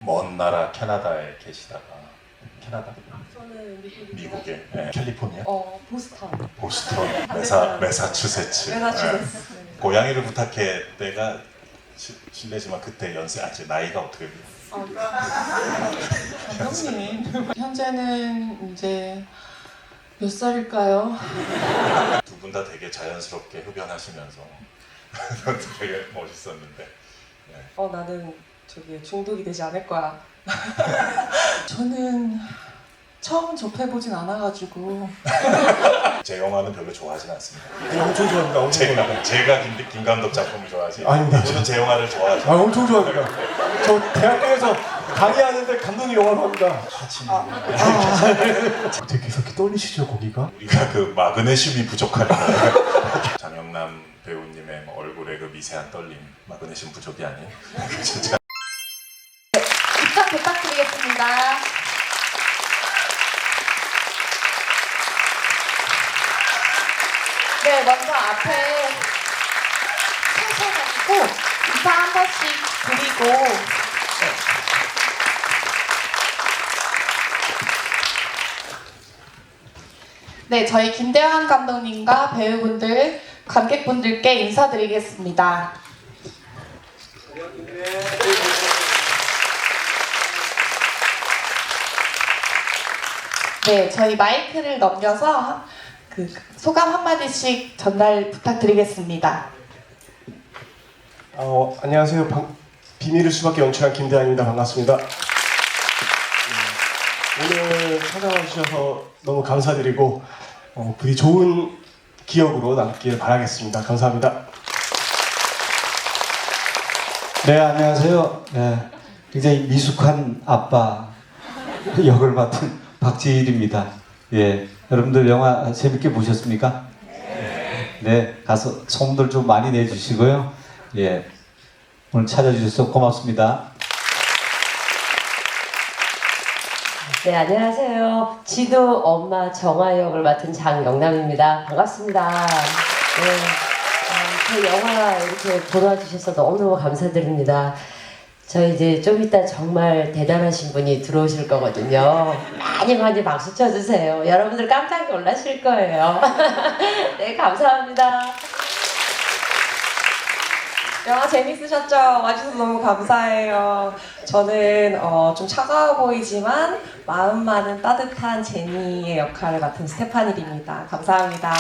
먼 나라 캐나다에 계시다가 캐나다? 저는 미국에 네. 캘리포니아? 보스턴. 보스턴, 매사추세츠. 매사추세츠. 네. 고양이를 부탁해 때가 실례지만 그때 이제 나이가 어떻게 돼요? 감독님 현재는 이제 몇 살일까요? 두 분 다 되게 자연스럽게 흡연하시면서 되게 멋있었는데. 네. 나는 저기 중독이 되지 않을 거야. 저는 처음 접해보진 않아가지고. 제 영화는 별로 좋아하진 않습니다. 엄청 좋아합니다. 엄청 좋아합니다. 제가 김 감독 작품을 좋아하지. 아닙니다. 저는 제 영화를 좋아하죠. 엄청 좋아합니다. 저 대학교에서 강의하는데 감독님 영화로 합니다. 되게 계속 이렇게 떨리시죠, 거기가? 우리가 그 마그네슘이 부족하니까 장영남 배우님의 얼굴에 그 미세한 떨림, 마그네슘 부족이 아니에요. 진짜. 입장 부탁드리겠습니다. 네, 먼저 앞에 서셔가지고 인사 한 번씩 드리고 네, 저희 김대환 감독님과 배우분들, 관객분들께 인사드리겠습니다. 네, 저희 마이크를 넘겨서 그 소감 한마디씩 전달 부탁드리겠습니다. 안녕하세요. 비밀을 수밖에 연출한 김대한입니다. 반갑습니다. 오늘 찾아와 주셔서 너무 감사드리고 부디 좋은 기억으로 남길 바라겠습니다. 감사합니다. 네, 안녕하세요. 네, 굉장히 미숙한 아빠 역을 맡은 박지일입니다. 예, 여러분들 영화 재밌게 보셨습니까? 네, 가서 소문들 좀 많이 내주시고요. 예, 오늘 찾아주셔서 고맙습니다. 네, 안녕하세요. 지도 엄마 정아 역을 맡은 장영남입니다. 반갑습니다. 네, 제 영화 이렇게 보러 와주셔서 너무너무 감사드립니다. 저 이제 좀 이따 정말 대단하신 분이 들어오실 거거든요. 많이 박수 쳐주세요. 여러분들 깜짝 놀라실 거예요. 네, 감사합니다. 영화 재밌으셨죠? 와주셔서 너무 감사해요. 저는 좀 차가워 보이지만 마음만은 따뜻한 제니의 역할을 맡은 스테파닐입니다. 감사합니다.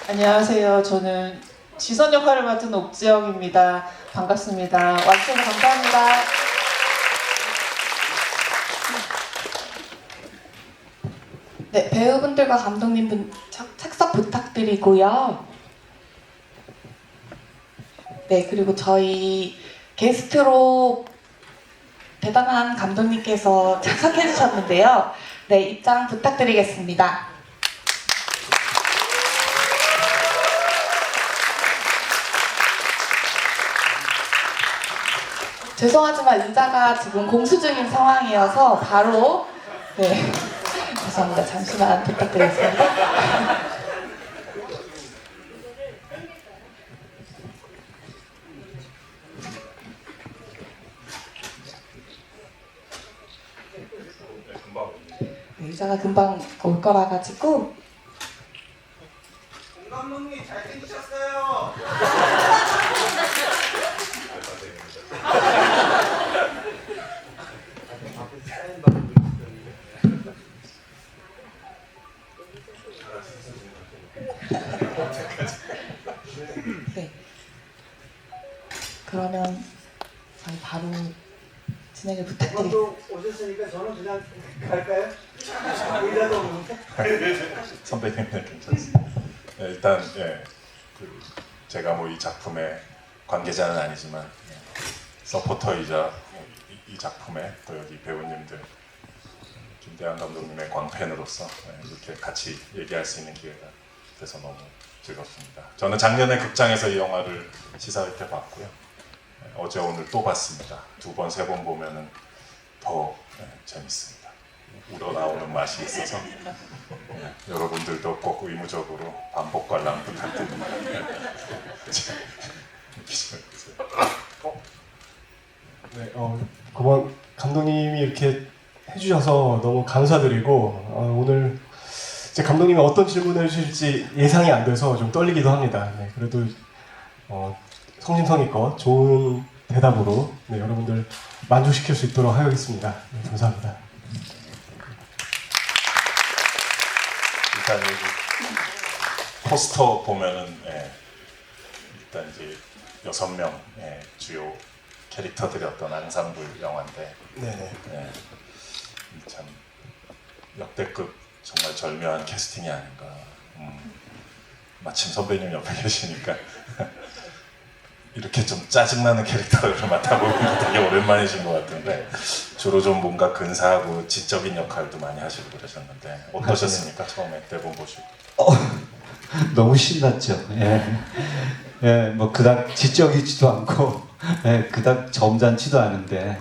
안녕하세요. 저는 지선 역할을 맡은 옥지영입니다. 반갑습니다. 와주셔서 감사합니다. 네, 배우분들과 감독님분 착석 부탁드리고요. 네, 그리고 저희 게스트로 대단한 감독님께서 참석해 주셨는데요. 네, 입장 부탁드리겠습니다. 죄송하지만 의자가 지금 공수 중인 상황이어서 바로 네, 죄송합니다. 잠시만 부탁드리겠습니다. 의자가 금방 올 거라 가지고. 감독님 잘생기셨어요. 네. 그러면 저희 바로 진행을 부탁드립니다. 감독 오셨으니까 저는 그냥 갈까요? 의자도 없는데. 선배님은 괜찮습니다. 네, 일단 제가 뭐 이 작품의 관계자는 아니지만 서포터이자 이 작품의 또 여기 배우님들 김대환 감독님의 광팬으로서 이렇게 같이 얘기할 수 있는 기회가 돼서 너무 즐겁습니다. 저는 작년에 극장에서 이 영화를 시사회 때 봤고요. 어제 오늘 또 봤습니다. 2번, 3번 보면은 더 재밌습니다. 우러나오는 맛이 있어서 여러분들도 꼭 의무적으로 반복 관람 부탁드립니다. 네, 감독님이 이렇게 해주셔서 너무 감사드리고 오늘 이제 감독님이 어떤 질문을 해주실지 예상이 안 돼서 좀 떨리기도 합니다. 네, 그래도 성심성의껏 좋은 대답으로 네, 여러분들 만족시킬 수 있도록 하겠습니다. 네, 감사합니다. 일단 여기 포스터 보면은 일단 이제 6명 주요 캐릭터들이 어떤 앙상블 영화인데 네네. 참 역대급 정말 절묘한 캐스팅이 아닌가. 마침 선배님 옆에 계시니까 이렇게 좀 짜증나는 캐릭터를 맡아보는 게 되게 오랜만이신 것 같은데 주로 좀 뭔가 근사하고 지적인 역할도 많이 하시고 그러셨는데 어떠셨습니까? 처음에 대본 보시고. 너무 신났죠. 뭐 그닥 지적이지도 않고, 그닥 점잖지도 않은데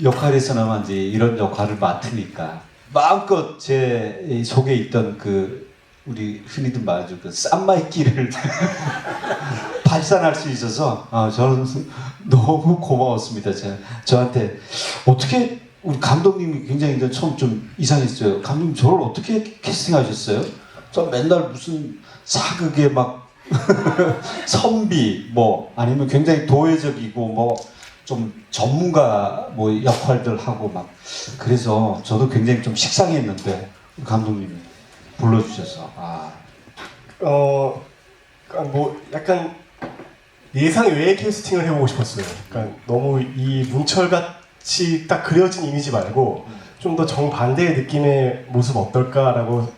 역할에서나만 이제 이런 역할을 맡으니까 마음껏 제 속에 있던 그 우리 흔히들 말하죠 그 쌈마이끼를 발산할 수 있어서 저는 너무 고마웠습니다. 저한테 어떻게 우리 감독님이 굉장히 처음 좀 이상했어요. 감독님 저를 어떻게 캐스팅하셨어요? 저 맨날 무슨 사극에 막 선비 뭐 아니면 굉장히 도회적이고 뭐 좀 전문가 뭐 역할들 하고 막 그래서 저도 굉장히 좀 식상했는데 감독님이 불러주셔서 뭐 약간 예상 외의 캐스팅을 해보고 싶었어요. 그러니까 너무 이 문철같이 딱 그려진 이미지 말고 좀 더 정반대의 느낌의 모습 어떨까라고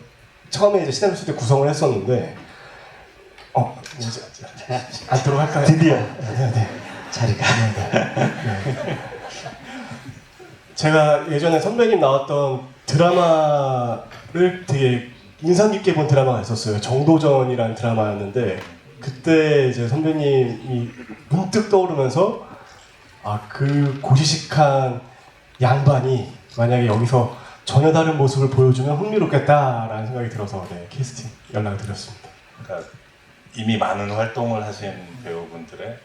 처음에 이제 시나리오 쓸 때 구성을 했었는데 이제 앉도록 할까요? 드디어 네. 자리가 제가 예전에 선배님 나왔던 드라마를 되게 인상 깊게 본 드라마가 있었어요. 정도전이라는 드라마였는데 그때 이제 선배님이 문득 떠오르면서 그 고지식한 양반이 만약에 여기서 전혀 다른 모습을 보여주면 흥미롭겠다라는 생각이 들어서 캐스팅 연락을 드렸습니다. 그러니까 이미 많은 활동을 하신 배우분들의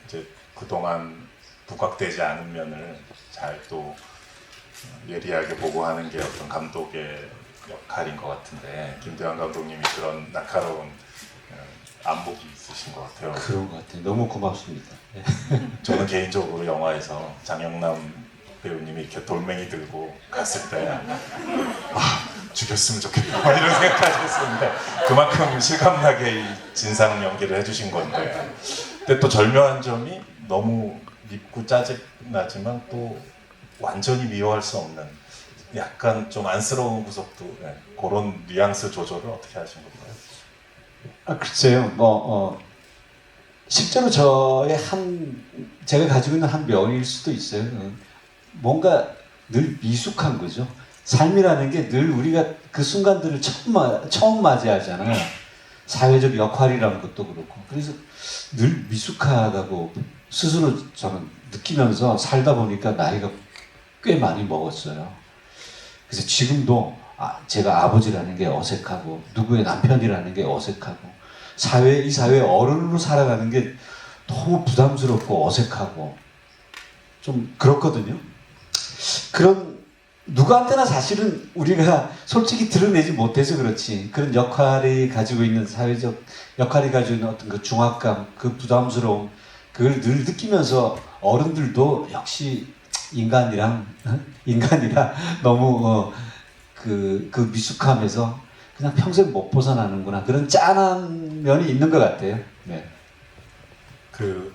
이제 그동안 부각되지 않은 면을 잘 또 예리하게 보고하는 게 어떤 감독의 역할인 것 같은데 김대환 감독님이 그런 날카로운 안목이 있으신 것 같아요. 그런 것 같아요. 너무 고맙습니다. 저는 개인적으로 영화에서 장영남 배우님이 이렇게 돌멩이 들고 갔을 때 죽였으면 좋겠다 이런 생각까지 했었는데 그만큼 실감나게 이 진상 연기를 해주신 건데 근데 또 절묘한 점이 너무 밉고 짜증나지만 또 완전히 미워할 수 없는 약간 좀 안쓰러운 구석도 그런 뉘앙스 조절을 어떻게 하신 건가요? 글쎄요. 실제로 제가 가지고 있는 한 면일 수도 있어요. 뭔가 늘 미숙한 거죠. 삶이라는 게 늘 우리가 그 순간들을 처음 맞이하잖아요. 사회적 역할이라는 것도 그렇고. 그래서 늘 미숙하다고 스스로 저는 느끼면서 살다 보니까 나이가 꽤 많이 먹었어요. 그래서 지금도 제가 아버지라는 게 어색하고 누구의 남편이라는 게 어색하고 이 사회의 어른으로 살아가는 게 너무 부담스럽고 어색하고 좀 그렇거든요. 그런 누구한테나 사실은 우리가 솔직히 드러내지 못해서 그렇지 그런 역할이 가지고 있는 사회적 역할이 가지고 있는 어떤 그 중압감, 그 부담스러움 그걸 늘 느끼면서 어른들도 역시 인간이라 너무 그 미숙함에서 그냥 평생 못 벗어나는구나 그런 짠한 면이 있는 것 같아요. 네. 그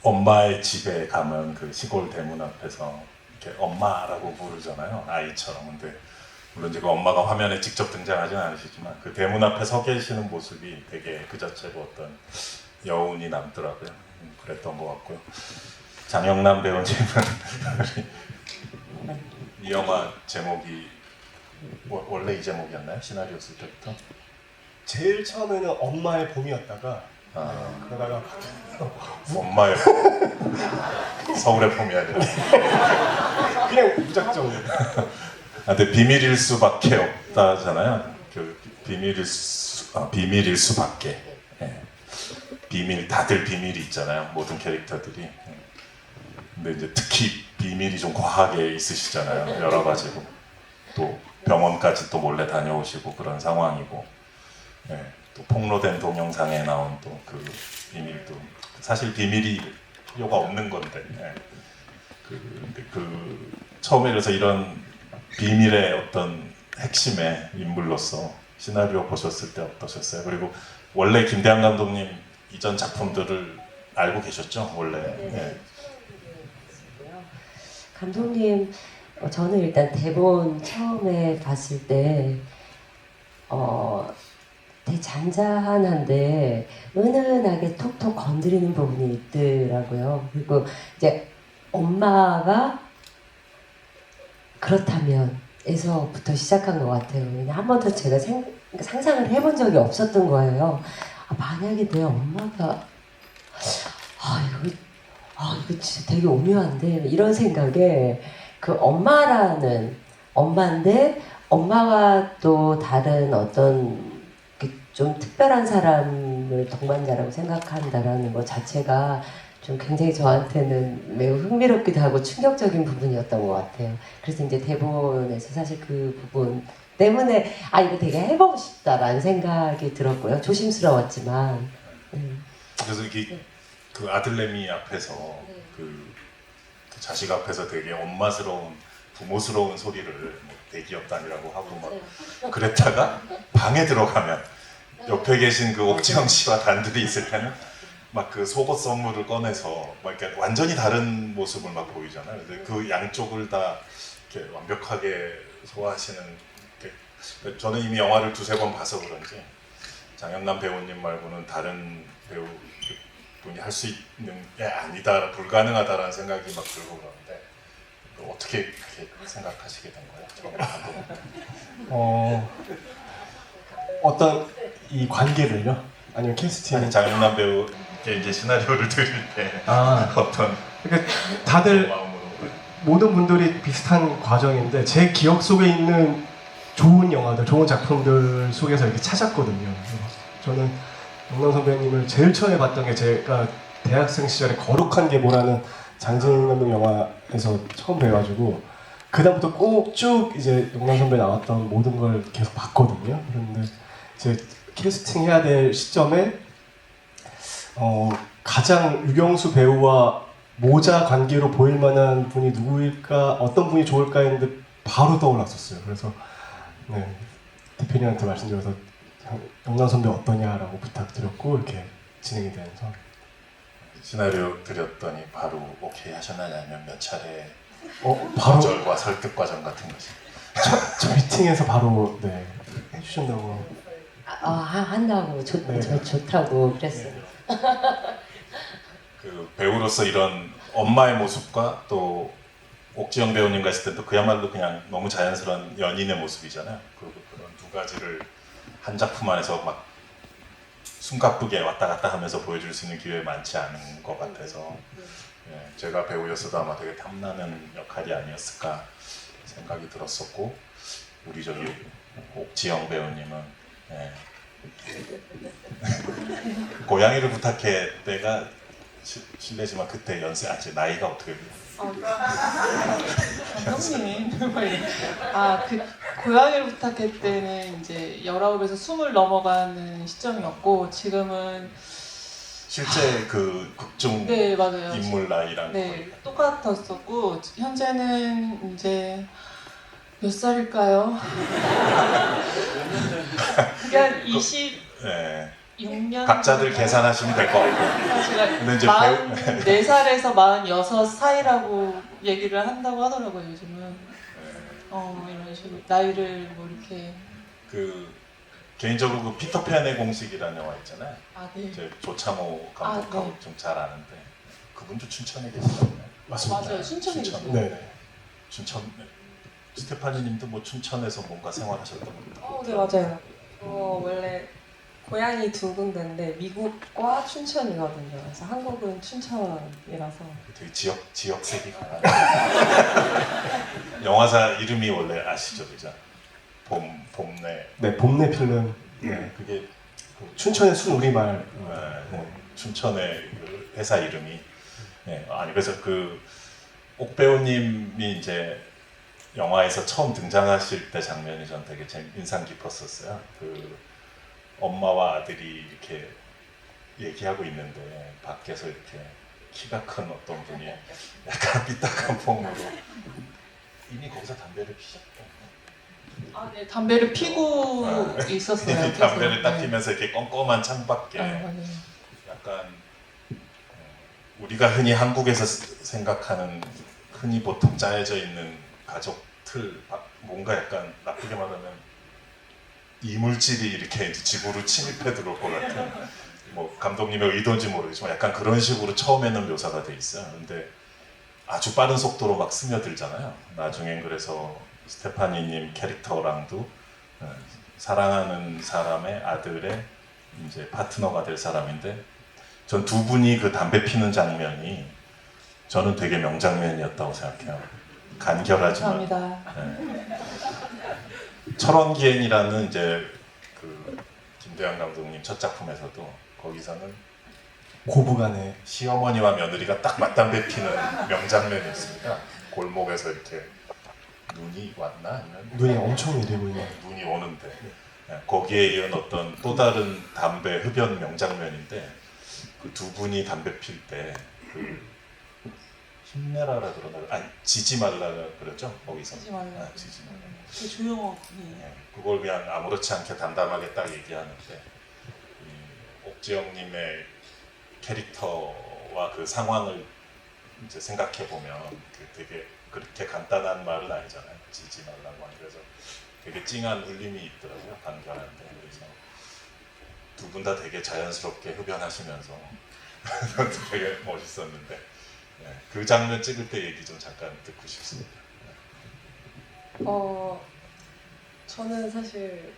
엄마의 집에 가면 그 시골 대문 앞에서 이렇게 엄마라고 부르잖아요. 아이처럼. 근데 물론 이제 그 엄마가 화면에 직접 등장하지는 않으시지만 그 대문 앞에 서 계시는 모습이 되게 그 자체로 어떤 여운이 남더라고요. 그랬던 것 같고요. 장영남 배우님은 이 영화 제목이 원래 이 제목이었나요? 시나리오 쓸 때부터? 제일 처음에는 엄마의 봄이었다가 그러다가 엄마의 서울의 봄이 아니라 그냥 무작정 근데 비밀일 수밖에 없다잖아요. 그 비밀일 수밖에. 비밀 다들 비밀이 있잖아요. 모든 캐릭터들이. 근데 이제 특히 비밀이 좀 과하게 있으시잖아요. 여러 가지로. 또 병원까지 또 몰래 다녀오시고 그런 상황이고, 예, 또 폭로된 동영상에 나온 또 그 비밀도 사실 비밀이 필요가 없는 건데, 예. 처음에 그래서 이런 비밀의 어떤 핵심의 인물로서 시나리오 보셨을 때 어떠셨어요? 그리고 원래 김대한 감독님 이전 작품들을 알고 계셨죠? 원래. 예. 감독님, 저는 일단 대본 처음에 봤을 때 되게 잔잔한데 은은하게 톡톡 건드리는 부분이 있더라고요. 그리고 이제 엄마가 그렇다면 에서부터 시작한 것 같아요. 한 번도 제가 상상을 해본 적이 없었던 거예요. 만약에 내 엄마가 이거 진짜 되게 오묘한데 이런 생각에 그 엄마인데 엄마가 또 다른 어떤 좀 특별한 사람을 동반자라고 생각한다라는 것 자체가 좀 굉장히 저한테는 매우 흥미롭기도 하고 충격적인 부분이었던 것 같아요. 그래서 이제 대본에서 사실 그 부분 때문에 이거 되게 해보고 싶다라는 생각이 들었고요. 조심스러웠지만. 그래서 이게 그 아들내미 앞에서 그 자식 앞에서 되게 엄마스러운 부모스러운 소리를 뭐 대기업단이라고 하고 막 그랬다가 방에 들어가면 옆에 계신 그 옥지영 씨와 단둘이 있을 때는 막 그 속옷 선물을 꺼내서 막 이렇게 완전히 다른 모습을 막 보이잖아요. 근데 그 양쪽을 다 이렇게 완벽하게 소화하시는 게, 저는 이미 영화를 두세 번 봐서 그런지 장영남 배우님 말고는 다른 배우 분이 할 수 있는 게 아니다, 불가능하다라는 생각이 막 들고 그러는데 어떻게 그렇게 생각하시게 된 거예요? 어떤 이 관계를요? 아니면 캐스팅? 아니, 장영남 배우께 이제 시나리오를 들을 때 어떤 그러니까 다들 마음으로 모든 분들이 비슷한 과정인데 제 기억 속에 있는 좋은 영화들, 좋은 작품들 속에서 이렇게 찾았거든요. 저는 영남 선배님을 제일 처음에 봤던 게 제가 대학생 시절에 거룩한 게 뭐라는 장진영 감독 영화에서 처음 뵈가지고 그다음부터 꼭 쭉 이제 영남 선배 나왔던 모든 걸 계속 봤거든요. 그런데 이제 캐스팅 해야 될 시점에 가장 유경수 배우와 모자 관계로 보일 만한 분이 누구일까, 어떤 분이 좋을까 했는데 바로 떠올랐었어요. 그래서 네, 대표님한테 말씀드려서 영남 선배 어떠냐라고 부탁드렸고 이렇게 진행이 되면서 시나리오 드렸더니 바로 오케이 하셨나요? 아니면 몇 차례 바로 거절과 설득 과정 같은 것이? 저 미팅에서 바로 네, 해주신다고. 한다고 네. 좋다고 그랬어요. 그 배우로서 이런 엄마의 모습과 또 옥지영 배우님과 있을 때도 그야말로 그냥 너무 자연스러운 연인의 모습이잖아요. 그런 두 가지를 한 작품 안에서 막 숨가쁘게 왔다 갔다 하면서 보여줄 수 있는 기회 많지 않은 것 같아서 예, 제가 배우였어도 아마 되게 탐나는 역할이 아니었을까 생각이 들었었고, 우리 저기 옥지영 배우님은 예. 고양이를 부탁해 때가 실례지만 그때 제 나이가 어떻게 돼요? 형님, 그 고양이를 부탁할 때는 이제 19에서 20 넘어가는 시점이었고 지금은 실제 그 극중 네 맞아요. 인물 나이랑 네 똑같았었고 현재는 이제 몇 살일까요? 그게 한 26년 예, 각자들 계산하시면 될 것 같고, 제가 근데 이제 44살에서 46 사이라고 얘기를 한다고 하더라고요 요즘은. 이런 식으로 나이를 뭐 이렇게 그 개인적으로 그 피터팬의 공식이라는 영화 있잖아요. 네. 이제 조창호 감독하고 네. 좀 잘 아는데 그분도 춘천에 계시잖아요. 맞습니다. 맞아요 춘천에 계세요. 네. 춘천 스테파니님도 뭐 춘천에서 뭔가 생활하셨던 분도. 네 맞아요. 원래 고향이 두 군데인데 미국과 춘천이거든요. 그래서 한국은 춘천이라서. 되게 지역색이 강한. 영화사 이름이 원래 아시죠, 그죠? 봄내. 네, 봄내 필름. 네, 그게 춘천의 순우리말. 춘천의 그 회사 이름이. 네, 아니 그래서 그 옥 배우님이 이제 영화에서 처음 등장하실 때 장면이 전 되게 인상 깊었었어요. 그 엄마와 아들이 이렇게 얘기하고 있는데 밖에서 이렇게 키가 큰 어떤 분이 약간 삐딱한 폼으로 이미 거기서 담배를 피셨죠. 아, 네, 담배를 피고 있었어요. 이 담배를 계속. 딱 네. 피면서 이렇게 껌껌한 창밖에 아, 맞아요. 약간 우리가 흔히 한국에서 생각하는 흔히 보통 짜여져 있는 가족 틀 뭔가 약간 나쁘게 말하면 이물질이 이렇게 집으로 침입해 들어올 것 같은 뭐 감독님의 의도인지 모르겠지만 약간 그런 식으로 처음에는 묘사가 돼 있어요. 근데 아주 빠른 속도로 막 스며들잖아요. 나중엔 그래서 스테파니님 캐릭터랑도 사랑하는 사람의 아들의 이제 파트너가 될 사람인데 전 두 분이 그 담배 피는 장면이 저는 되게 명장면이었다고 생각해요. 간결하지만 감사합니다. 철원기행이라는 이제 그 김대환 감독님 첫 작품에서도 거기서는 고부간에 시어머니와 며느리가 딱 맞담배 피는 명장면이 있습니다. 골목에서 이렇게 눈이 왔나 아니면 눈이 엄청 이래 보이네요. 눈이 오는데 거기에 이은 어떤 또 다른 담배 흡연 명장면인데 그 두 분이 담배 필 때 그 힘내라라 그러나 아니 지지 말라 그랬죠 거기서 지지 말라. 지지 말라. 그 조용하고. 그걸 그냥 아무렇지 않게 담담하게 딱 얘기하는데 옥지영님의 캐릭터와 그 상황을 이제 생각해 보면 되게 그렇게 간단한 말은 아니잖아요. 지지 말라고 하니 그래서 되게 찡한 울림이 있더라고요. 간결한데 그래서 두 분 다 되게 자연스럽게 흡연하시면서 되게 멋있었는데 그 장면 찍을 때 얘기 좀 잠깐 듣고 싶습니다. 저는 사실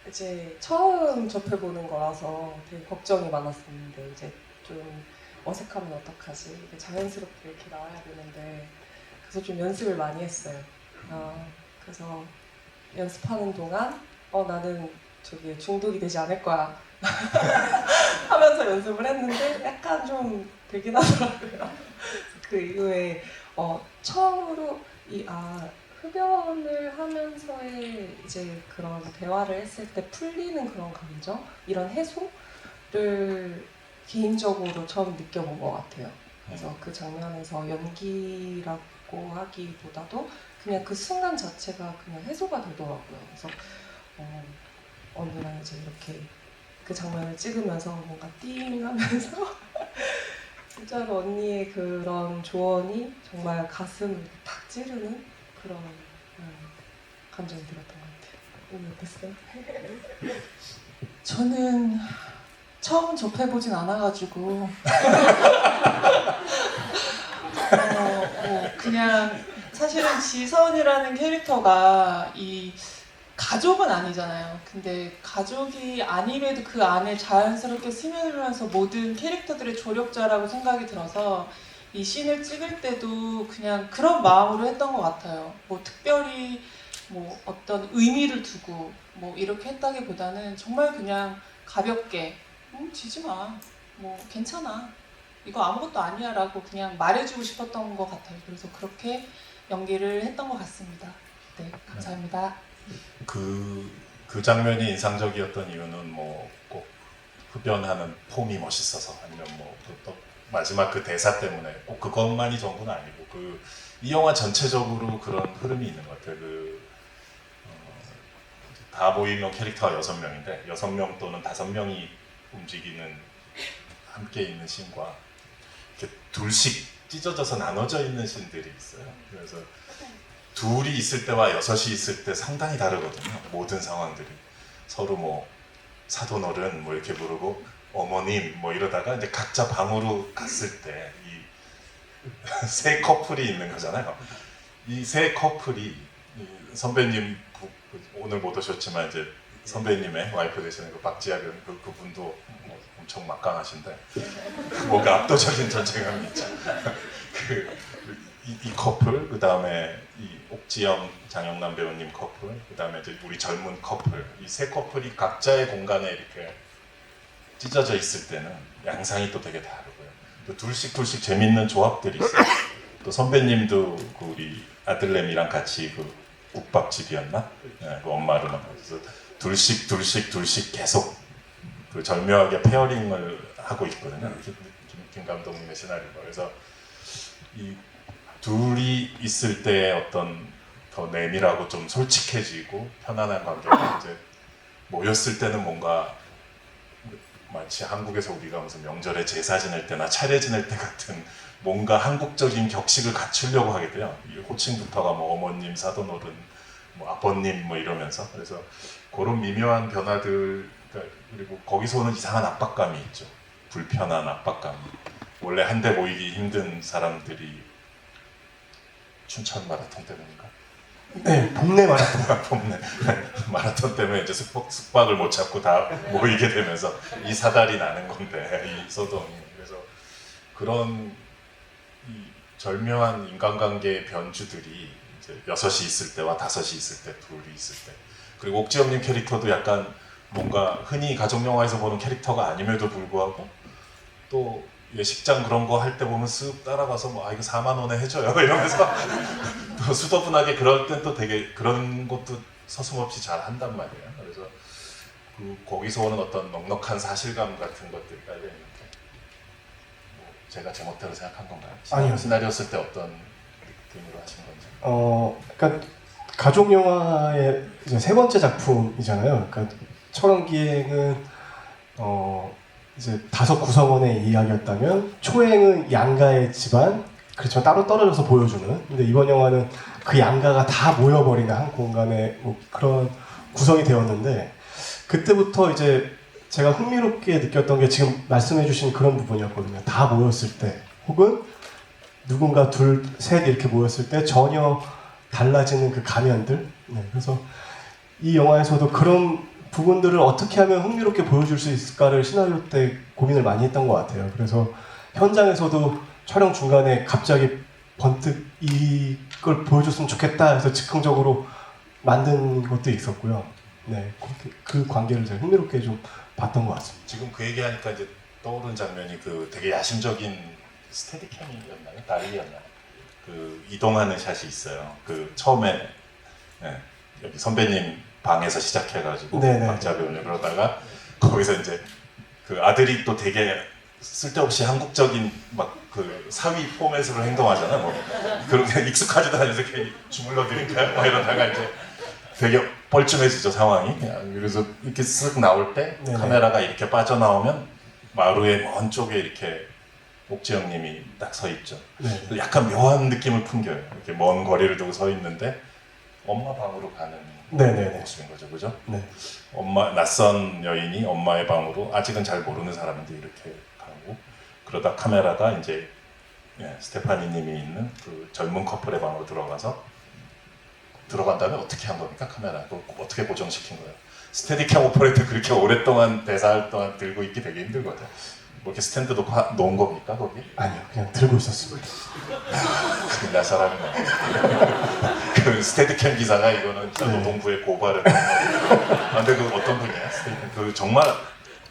이제 처음 접해보는 거라서 되게 걱정이 많았었는데 이제 좀 어색하면 어떡하지? 이게 자연스럽게 이렇게 나와야 되는데 그래서 좀 연습을 많이 했어요. 그래서 연습하는 동안 나는 저기 중독이 되지 않을 거야 하면서 연습을 했는데 약간 좀 되긴 하더라고요. 그 이후에 처음으로 흡연을 하면서의 이제 그런 대화를 했을 때 풀리는 그런 감정, 이런 해소를 개인적으로 처음 느껴본 것 같아요. 그래서 그 장면에서 연기라고 하기보다도 그냥 그 순간 자체가 그냥 해소가 되더라고요. 그래서 어느 날 이제 이렇게 그 장면을 찍으면서 뭔가 띵하면서 진짜로 언니의 그런 조언이 정말 가슴을 탁 찌르는 그런 감정이 들었던 것 같아요. 오늘 어땠어요? 저는 처음 접해보진 않아가지고 그냥 사실은 지선이라는 캐릭터가 이 가족은 아니잖아요. 근데 가족이 아님에도 그 안에 자연스럽게 스며들면서 모든 캐릭터들의 조력자라고 생각이 들어서 이 씬을 찍을 때도 그냥 그런 마음으로 했던 것 같아요. 뭐 특별히 뭐 어떤 의미를 두고 뭐 이렇게 했다기보다는 정말 그냥 가볍게 지지 마. 뭐 괜찮아. 이거 아무것도 아니야 라고 그냥 말해주고 싶었던 것 같아요. 그래서 그렇게 연기를 했던 것 같습니다. 네, 감사합니다. 그 장면이 인상적이었던 이유는 뭐 꼭 흡연하는 폼이 멋있어서 아니면 뭐 또 마지막 그 대사 때문에 꼭 그것만이 전부는 아니고 이 영화 전체적으로 그런 흐름이 있는 것 같아요. 다 모이면 캐릭터가 6명인데 6명 또는 5명이 움직이는 함께 있는 씬과 이렇게 둘씩 찢어져서 나눠져 있는 씬들이 있어요. 그래서 둘이 있을 때와 6이 있을 때 상당히 다르거든요. 모든 상황들이 서로 뭐 사돈어른 뭐 이렇게 부르고 어머님 뭐 이러다가 이제 각자 방으로 갔을 때 이 세 커플이 있는 거잖아요. 이 세 커플이 선배님 오늘 못 오셨지만 이제 선배님의 와이프 되시는 그 박지아변 그분도 뭐 엄청 막강하신데 뭔가 압도적인 존재감이 있죠. 이 커플, 그 다음에 이 옥지영, 장영남 배우님 커플, 그 다음에 이제 우리 젊은 커플, 이 세 커플이 각자의 공간에 이렇게 찢어져 있을 때는 양상이 또 되게 다르고요. 또 둘씩 재밌는 조합들이 있어요. 또 선배님도 그 우리 아들내미랑 같이 그 국밥집이었나? 그 엄마를 만나서 둘씩 계속 그 절묘하게 페어링을 하고 있거든요. 김 감독님의 시나리오가. 그래서 이 둘이 있을 때 어떤 더 내밀하고 좀 솔직해지고 편안한 관계가 이제 모였을 때는 뭔가 마치 한국에서 우리가 무슨 명절에 제사 지낼 때나 차례 지낼 때 같은 뭔가 한국적인 격식을 갖추려고 하게 돼요. 이 호칭부터가 뭐 어머님, 사돈어른, 뭐 아버님 뭐 이러면서. 그래서 그런 미묘한 변화들, 그리고 거기서 오는 이상한 압박감이 있죠. 불편한 압박감. 원래 한데 모이기 힘든 사람들이 춘천 마라톤 때문인가? 네, 봄내 마라톤. 봄내 마라톤 때문에 이제 숙박을 못 찾고 다 모이게 되면서 이 사달이 나는 건데, 이 소동이. 그래서 그런 이 절묘한 인간관계의 변주들이 이제 6이 있을 때와 5이 있을 때, 둘이 있을 때. 그리고 옥지영님 캐릭터도 약간 뭔가 흔히 가족 영화에서 보는 캐릭터가 아님에도 불구하고 또 예식장 그런 거 할 때 보면 쓱 따라가서 뭐 아 이거 4만 원에 해줘요 이러면서 또 수더분하게 그럴 땐 또 되게 그런 것도 서슴없이 잘 한단 말이에요. 그래서 그 거기서 오는 어떤 넉넉한 사실감 같은 것들이 깔려 있는데 뭐 제가 제멋대로 생각한 건가요? 아니요. 시나리오 쓸 때 어떤 느낌으로 하신 건지. 그러니까 가족 영화의 이제 3번째 작품이잖아요. 그러니까 철원기행은 이제 5 구성원의 이야기였다면 초행은 양가의 집안, 그렇지만 따로 떨어져서 보여주는. 근데 이번 영화는 그 양가가 다 모여버리는 한 공간에 뭐 그런 구성이 되었는데, 그때부터 이제 제가 흥미롭게 느꼈던 게 지금 말씀해주신 그런 부분이었거든요. 다 모였을 때, 혹은 누군가 둘, 셋 이렇게 모였을 때 전혀 달라지는 그 가면들. 네, 그래서 이 영화에서도 그런 부분들을 어떻게 하면 흥미롭게 보여줄 수 있을까를 시나리오 때 고민을 많이 했던 것 같아요. 그래서 현장에서도 촬영 중간에 갑자기 번뜩 이걸 보여줬으면 좋겠다 해서 즉흥적으로 만든 것도 있었고요. 네, 그 관계를 제가 흥미롭게 좀 봤던 것 같습니다. 지금 그 얘기하니까 이제 떠오른 장면이 그 되게 야심적인 스테디캠이었나요? 다리였나요? 그 이동하는 샷이 있어요. 그 처음에 여기 선배님 방에서 시작해가지고 네네. 박자 배우는 그러다가 거기서 이제 그 아들이 또 되게 쓸데없이 한국적인 막 그 사위 포맷으로 행동하잖아. 뭐 그렇게 익숙하지도 않아서 괜히 주물러 드릴까요? 막 이러다가 이제 되게 뻘쭘해지죠 상황이. 그래서 이렇게 쓱 나올 때 네네. 카메라가 이렇게 빠져나오면 마루의 먼 쪽에 이렇게 옥지영님이 딱 서 있죠. 네. 약간 묘한 느낌을 풍겨요. 이렇게 먼 거리를 두고 서 있는데 엄마 방으로 가는 네네네. 모습인 거죠, 그죠? 네. 낯선 여인이 엄마의 방으로 아직은 잘 모르는 사람인데 이렇게 가고, 그러다 카메라가 이제 스테파니님이 있는 그 젊은 커플의 방으로 들어간 다음에 어떻게 한 겁니까? 카메라 어떻게 고정시킨 거예요? 스테디캠 오퍼레이터 그렇게 오랫동안 대사할 동안 들고 있기 되게 힘들거든. 뭐 이렇게 스탠드 놓은 겁니까 거기? 아니요, 그냥 들고 있었습니다. 큰일 날 사람이네. 그 스테디캠 기사가 이거는 진짜 네. 노동부에 고발을. 근데 그 어떤 분이야? 그 정말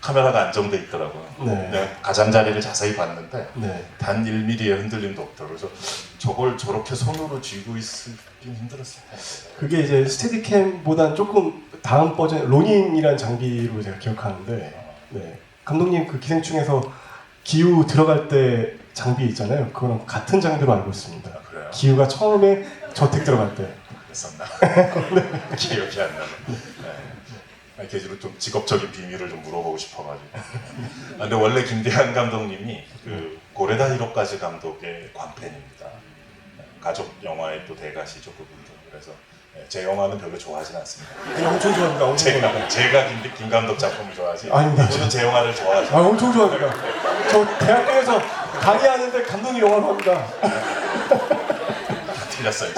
카메라가 안정돼 있더라고요. 네. 내가 가장자리를 자세히 봤는데 네. 단 1mm의 흔들림도 없더라고요. 그래서 저걸 저렇게 손으로 쥐고 있긴 힘들었을 텐데. 그게 이제 스테디캠보다는 조금 다음 버전 로닌이라는 장비로 제가 기억하는데, 네. 감독님 그 기생충에서 기우 들어갈 때 장비 있잖아요. 그거랑 같은 장비로 알고 있습니다. 아, 그래요? 기우가 처음에 저택 들어갈 때. 그랬었나? 기억이 안 나네. 네. 개지로 좀 직업적인 비밀을 좀 물어보고 싶어가지고. 근데 원래 김대한 감독님이 그 고레다 히로까지 감독의 광팬입니다. 가족 영화의 또 대가시죠 그분도. 그래서 제 영화는 별로 좋아하진 않습니다. 엄청 좋아합니다. 엄청 좋아합니다. 제가 김 감독 작품을 좋아하지. 아닙니다. 저는 제 영화를 좋아하죠. 엄청 좋아합니다. 저 대학교에서 강의하는데 감독이 영화로 합니다. 틀렸어요.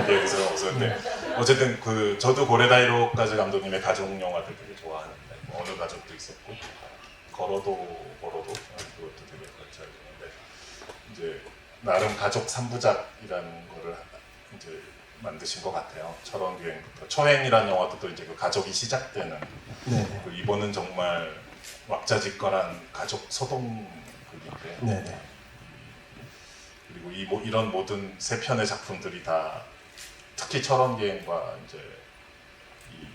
여기서 없었는데 어쨌든 그 저도 고레다이로까지 감독님의 가족 영화들 되게 좋아하는데 어느 가족도 있었고 걸어도 그것도 되게 잘 좋아하는데 이제 나름 가족 3부작이라는 거를 이제 만드신 것 같아요. 철원기행부터 초행이라는 영화도 또 이제 그 가족이 시작되는. 네. 그 이번은 정말 왁자지껄한 가족 소동극인데. 네네. 그리고 그리고 이런 모든 세 편의 작품들이 다 특히 철원기행과 이제 이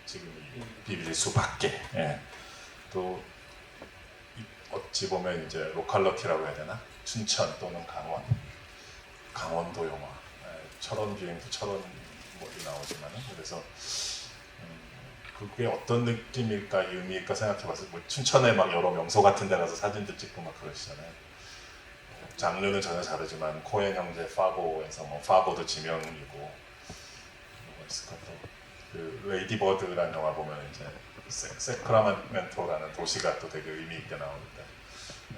지금 이 비빌 수밖에 또 어찌 보면 이제 로컬러티라고 해야 되나 춘천 또는 강원도 영화 철원기행도 철원 뭐이 나오지만은 그래서 그게 어떤 느낌일까 의미일까 생각해봤어요. 뭐 춘천에 막 여러 명소 같은 데 가서 사진도 찍고 막 그러시잖아요. 장르는 전혀 다르지만 코엔 형제 파고에서 뭐 파고도 지명이고 뭐가 있을까 또그 레이디 버드라는 영화 보면 이제 세크라멘토라는 도시가 또 되게 의미 있게 나오는데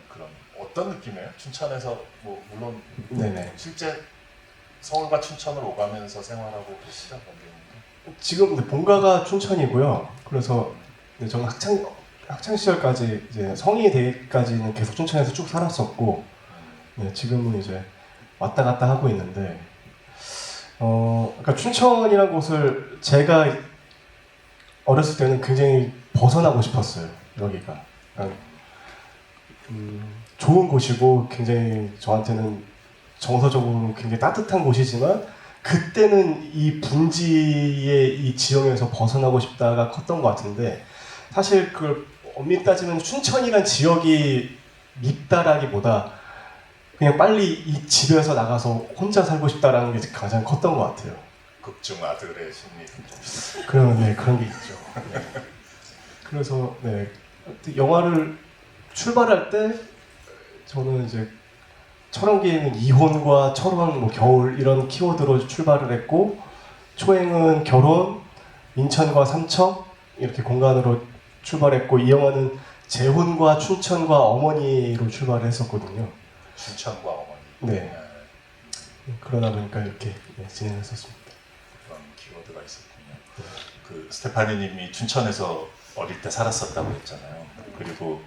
그런 어떤 느낌이에요? 춘천에서 뭐 물론 네네. 실제 서울과 춘천을 오가면서 생활하고 계시죠, 관계님도? 지금 근데 본가가 춘천이고요. 그래서 네, 저는 학창 시절까지 이제 성인이 되기까지는 계속 춘천에서 쭉 살았었고, 네, 지금은 이제 왔다 갔다 하고 있는데, 그러니까 춘천이라는 곳을 제가 어렸을 때는 굉장히 벗어나고 싶었어요. 여기가 그러니까, 좋은 곳이고 굉장히 저한테는 정서적으로 굉장히 따뜻한 곳이지만. 그때는 이 분지의 이 지형에서 벗어나고 싶다가 컸던 것 같은데 사실 그걸 엄밀히 따지면 춘천이란 지역이 밉다라기보다 그냥 빨리 이 집에서 나가서 혼자 살고 싶다라는 게 가장 컸던 것 같아요. 극중 아들의 심리. 그런 게 있죠. 네. 그래서 네, 영화를 출발할 때 저는 이제 철원기행은 이혼과 철원, 뭐 겨울 이런 키워드로 출발을 했고 초행은 결혼, 인천과 삼척 이렇게 공간으로 출발했고 이 영화는 재혼과 춘천과 어머니로 출발을 했었거든요. 춘천과 어머니. 네. 그러다 보니까 이렇게 진행했었습니다. 그런 키워드가 있었군요. 그 스테파니님이 춘천에서 어릴 때 살았었다고 했잖아요. 그리고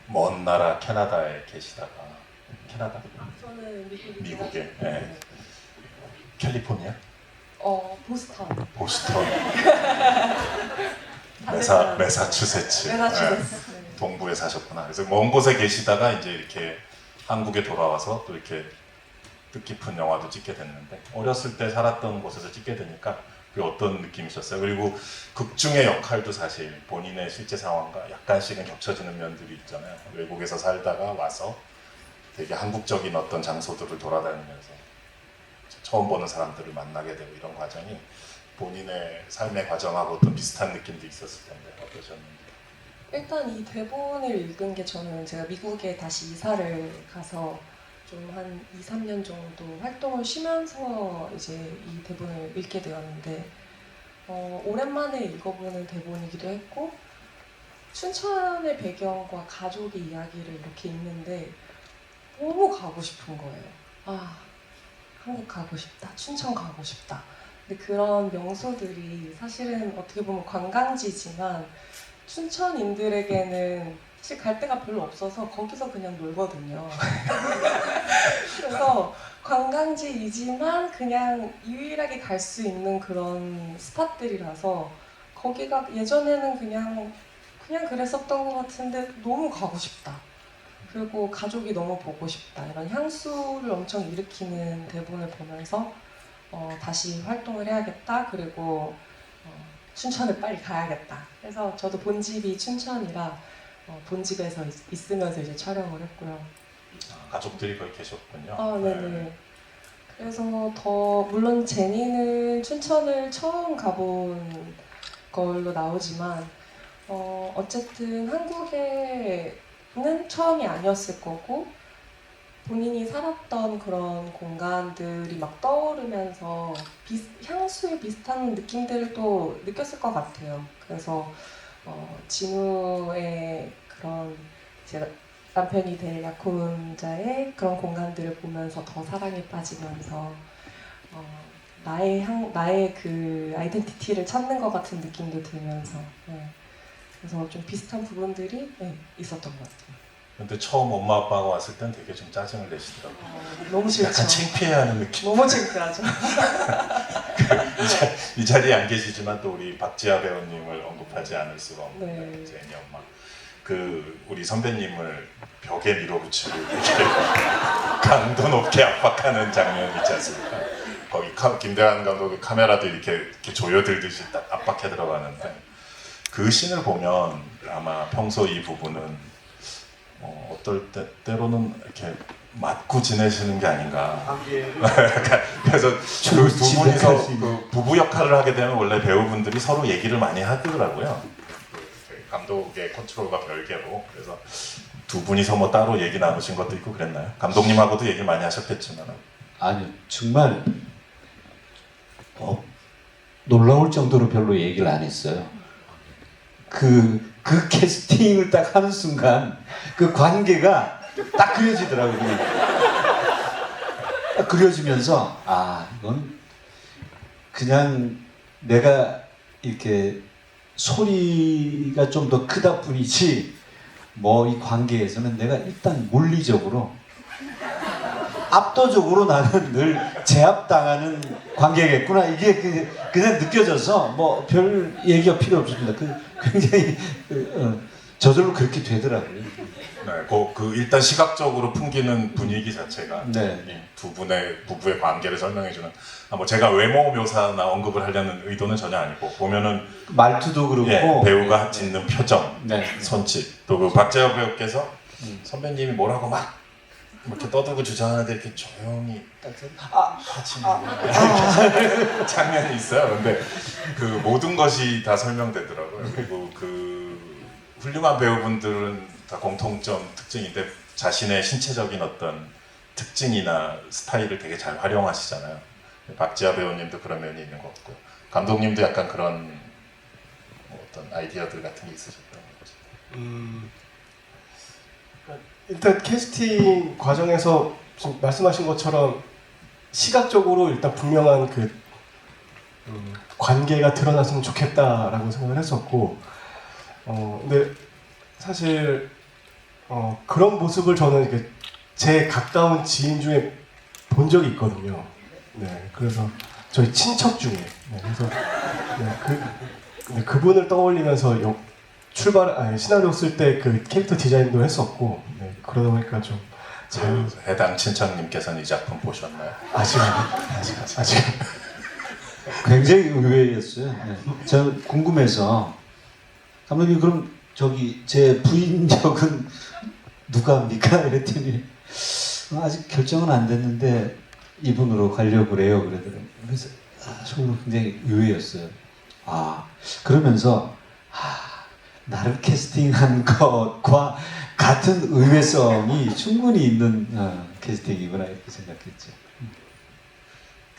먼 나라 캐나다에 계시다가 캐나다? 저는 미국에 캘리포니아? 보스턴. 보스턴 매사추세츠 매사추세츠. 동부에 사셨구나. 그래서 먼 곳에 계시다가 이제 이렇게 한국에 돌아와서 또 이렇게 뜻깊은 영화도 찍게 됐는데 어렸을 때 살았던 곳에서 찍게 되니까 그게 어떤 느낌이셨어요? 그리고 극중의 역할도 사실 본인의 실제 상황과 약간씩은 겹쳐지는 면들이 있잖아요. 외국에서 살다가 와서 되게 한국적인 어떤 장소들을 돌아다니면서 처음 보는 사람들을 만나게 되고 이런 과정이 본인의 삶의 과정하고 또 비슷한 느낌도 있었을 텐데 어떠셨는지? 일단 이 대본을 읽은 게 저는 제가 미국에 다시 이사를 가서 좀 한 2, 3년 정도 활동을 쉬면서 이제 이 대본을 읽게 되었는데 오랜만에 읽어보는 대본이기도 했고 춘천의 배경과 가족의 이야기를 이렇게 읽는데 너무 가고 싶은 거예요. 아, 한국 가고 싶다, 춘천 가고 싶다. 근데 그런 명소들이 사실은 어떻게 보면 관광지지만 춘천인들에게는 사실 갈 데가 별로 없어서 거기서 그냥 놀거든요. 그래서 관광지이지만 그냥 유일하게 갈 수 있는 그런 스팟들이라서 거기가 예전에는 그냥 그랬었던 것 같은데 너무 가고 싶다. 그리고 가족이 너무 보고 싶다. 이런 향수를 엄청 일으키는 대본을 보면서 다시 활동을 해야겠다. 그리고 춘천을 빨리 가야겠다. 그래서 저도 본집이 춘천이라 본집에서 있으면서 이제 촬영을 했고요. 가족들이 거기 계셨군요. 네네. 그래서 물론 제니는 춘천을 처음 가본 걸로 나오지만 어쨌든 한국에는 처음이 아니었을 거고 본인이 살았던 그런 공간들이 막 떠오르면서 향수에 비슷한 느낌들을 또 느꼈을 것 같아요. 그래서 진우의 그런 제가 남편이 될 약혼자의 그런 공간들을 보면서 더 사랑에 빠지면서 나의 그 아이덴티티를 찾는 것 같은 느낌도 들면서 그래서 좀 비슷한 부분들이 있었던 것 같아요. 근데 처음 엄마 아빠가 왔을 땐 되게 좀 짜증을 내시더라고요. 너무 싫죠. 약간 창피해하는 느낌. 너무 창피하죠. 이 자리에 안 계시지만 또 우리 박지아 배우님을 언급하지 않을 수가 없는 네. 제니 엄마. 우리 선배님을 벽에 밀어붙이고 되게 강도 높게 압박하는 장면이 있지 않습니까? 거기 김대환 감독의 카메라도 이렇게 조여들듯이 딱 압박해 들어가는데 그 씬을 보면 아마 평소 이 부분은 어떨 때로는 이렇게 맞고 지내시는 게 아닌가. 그래서 그 두 분이서 그 부부 역할을 하게 되면 원래 배우분들이 서로 얘기를 많이 하더라고요. 그 감독의 컨트롤과 별개로. 그래서 두 분이서 뭐 따로 얘기 나누신 것도 있고 그랬나요? 감독님하고도 얘기 많이 하셨겠지만. 아니요, 정말 놀라울 정도로 별로 얘기를 안 했어요. 그 캐스팅을 딱 하는 순간 그 관계가 딱 그려지더라고요. 그냥. 딱 그려지면서 이건 그냥 내가 이렇게 소리가 좀 더 크다 뿐이지 뭐 이 관계에서는 내가 일단 물리적으로 압도적으로 나는 늘 제압당하는 관계겠구나. 이게 그냥 느껴져서 뭐 별 얘기가 필요 없습니다. 굉장히 저절로 그렇게 되더라고요. 네, 그 일단 시각적으로 풍기는 분위기 자체가 네. 이 두 분의 부부의 관계를 설명해주는. 뭐 제가 외모 묘사나 언급을 하려는 의도는 전혀 아니고 보면은 말투도 그렇고 배우가 짓는 표정, 네. 손짓, 또 그 박재혁 배우께서 선배님이 뭐라고 막 이렇게 떠들고 주장하는데 이렇게 조용히 하시는 장면이 있어요. 근데 그 모든 것이 다 설명되더라고요. 그리고 그 훌륭한 배우분들은 다 공통점 특징인데 자신의 신체적인 어떤 특징이나 스타일을 되게 잘 활용하시잖아요. 박지아 배우님도 그런 면이 있는 것 같고 감독님도 약간 그런 어떤 아이디어들 같은 게 있으셨던 거죠. 일단 캐스팅 과정에서 지금 말씀하신 것처럼 시각적으로 일단 분명한 그 관계가 드러났으면 좋겠다라고 생각을 했었고, 근데 사실 그런 모습을 저는 이렇게 제 가까운 지인 중에 본 적이 있거든요. 네, 그래서 저희 친척 중에, 네, 그래서 그분을 떠올리면서 시나리오 쓸 때 그 캐릭터 디자인도 했었고, 네, 그러다 보니까 좀 해당 친척님께서는 이 작품 보셨나요? 아직. 굉장히 의외였어요. 네. 저 궁금해서 감독님 그럼 저기 제 부인 역은 누가 합니까? 이랬더니 아직 결정은 안 됐는데 이분으로 가려고 그래요. 그러더라고요. 그래서 속으로 굉장히 의외였어요. 그러면서 나를 캐스팅한 것과 같은 의외성이 충분히 있는 캐스팅이구나 이렇게 생각했죠.